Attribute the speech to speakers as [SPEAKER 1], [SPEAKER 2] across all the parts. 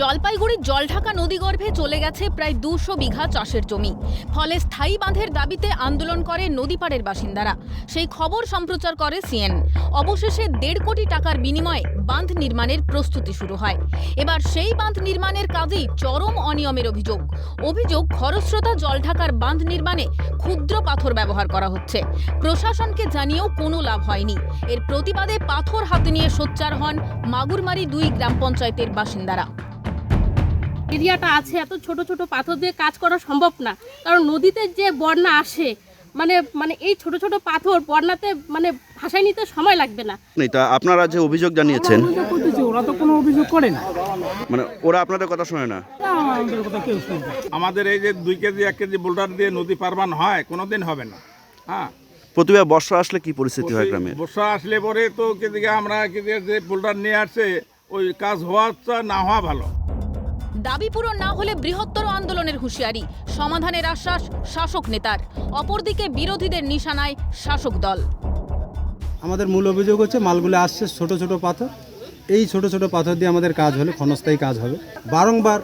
[SPEAKER 1] জলপাইগুড়ির জলঢাকা নদীগর্ভে চলে গেছে প্রায় 200 বিঘা চাষের জমি। ফলে স্থায়ী বাঁধের দাবিতে আন্দোলন করে নদীপাড়ের বাসিন্দারা। সেই খবর সম্প্রচার করে সিএন। অবশেষে 1.5 কোটি টাকার বিনিময়ে বাঁধ নির্মাণের প্রস্তুতি শুরু হয়। এবার সেই বাঁধ নির্মাণের কাজেই চরম অনিয়মের অভিযোগ খরস্রোতা জলঢাকার বাঁধ নির্মাণে ক্ষুদ্র পাথর ব্যবহার করা হচ্ছে। প্রশাসনকে জানিয়েও কোনো লাভ হয়নি। এর প্রতিবাদে পাথর হাতে নিয়ে সোচ্চার হন মাগুরমারি 2 গ্রাম পঞ্চায়েতের বাসিন্দারা।
[SPEAKER 2] এরিয়াটা আছে, এত ছোট ছোট পাথর দিয়ে কাজ করা সম্ভব না, কারণ নদীতে যে বন্যা আসে মানে এই ছোট ছোট পাথর বন্যাতে ভাসায় নিতে সময় লাগবে না।
[SPEAKER 3] এটা আপনারা যে অভিযোগ জানিয়েছেন,
[SPEAKER 4] ওরা তো কোনো অভিযোগ করে না,
[SPEAKER 3] মানে ওরা আপনাদের কথা শোনে না।
[SPEAKER 5] আমাদের এই যে 2 কেজি 1 কেজি বোল্ডার দিয়ে নদী পারবান হয়, কোনোদিন হবে না। হ্যাঁ,
[SPEAKER 3] প্রতিবার বর্ষা আসলে কি পরিস্থিতি হয় গ্রামে?
[SPEAKER 5] বর্ষা আসলে পরে তো আমরা যে বোল্ডার নিয়ে আসছে ওই কাজ হওয়া না হওয়া ভালো।
[SPEAKER 1] দাবি পূরণ না হলে বৃহত্তর আন্দোলনের হুঁশিয়ারি, সমাধানের আশ্বাস শাসক নেতার। অপরদিকে বিরোধীদের নিশানায় শাসক দল।
[SPEAKER 4] আমাদের মূল অভিযোগ হচ্ছে মালগুলো আসছে ছোট ছোট পাথর, এই ছোট ছোট পাথর দিয়ে আমাদের কাজ হলে ক্ষণস্থায়ী কাজ হবে। বারংবার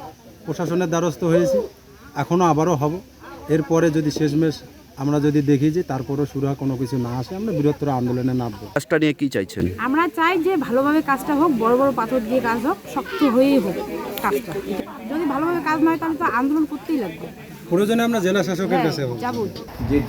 [SPEAKER 4] প্রশাসনের দ্বারস্থ হয়েছি, এখনও আবারও হব। এরপরে যদি শেষমেশ আমরা যদি দেখি যে তারপরও সুরা কোনো কিছু না আসে, আমরা বৃহত্তর আন্দোলনে নামবো।
[SPEAKER 3] কাজটা নিয়ে কি চাইছেন?
[SPEAKER 6] আমরা চাই যে ভালোভাবে কাজটা হোক, বড় বড় পাথর দিয়ে কাজ হোক, শক্ত হয়েই হোক কাজটা। যদি ভালোভাবে কাজ না হয় তাহলে তো আন্দোলন করতেই লাগবে।
[SPEAKER 4] প্রয়োজনে আমরা জেলা শাসকের কাছে
[SPEAKER 6] যাবো।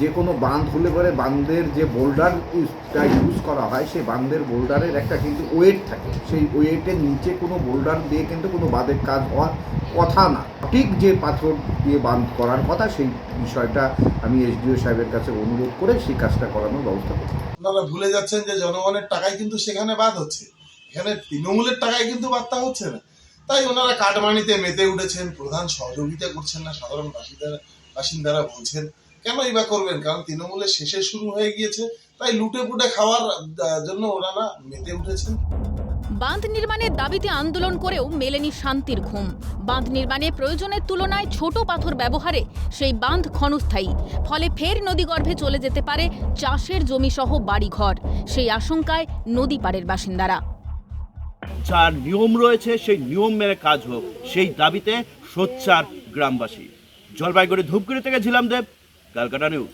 [SPEAKER 7] যে কোনো বাঁধ হলে পরে বাঁধের যে বোল্ডারটা ইউজ করা হয়, সেই বাঁধের বোল্ডারের একটা কিন্তু ওয়েট থাকে। সেই ওয়েটের নিচে কোনো বোল্ডার দিয়ে কিন্তু কোনো বাঁধের কাজ হওয়ার কথা না। ঠিক যে পাথর দিয়ে বাঁধ করার কথা, সেই বিষয়টা আমি এসডিও সাহেবের কাছে অনুরোধ করে সেই কাজটা করানোর ব্যবস্থা করব।
[SPEAKER 8] আপনারা ভুলে যাচ্ছেন যে জনগণের টাকায় কিন্তু সেখানে বাঁধ হচ্ছে, এখানে তৃণমূলের টাকায় কিন্তু বাঁধটা হচ্ছে না। তাই ওনারা কাটমানিতে মেতে উঠেছেন, প্রধান সহযোগিতা করছেন না। সাধারণ বাসিন্দারা বলছেন কেনই বা করবেন, কারণ তৃণমূলের শেষে শুরু হয়ে গিয়েছে, তাই লুটে পুটে খাওয়ার জন্য ওনারা মেতে উঠেছেন।
[SPEAKER 1] বাঁধ নির্মাণের দাবিতে আন্দোলন করেও মেলেনি শান্তির ঘুম। বাঁধ নির্মাণে প্রয়োজনের তুলনায় ছোট পাথর ব্যবহারে সেই বাঁধ ক্ষণস্থায়ী। ফলে ফের নদীগর্ভে চলে যেতে পারে চাষের জমি সহ বাড়িঘর। সেই আশঙ্কায় নদী পাড়ের বাসিন্দারা।
[SPEAKER 9] যার নিয়ম রয়েছে সেই নিয়ম মেনে কাজ হোক, সেই দাবিতে সোচ্চার গ্রামবাসী। জলপাইগুড়ি ধূপগুড়ি থেকে ঝিলাম দেব, ক্যালকাটা নিউজ।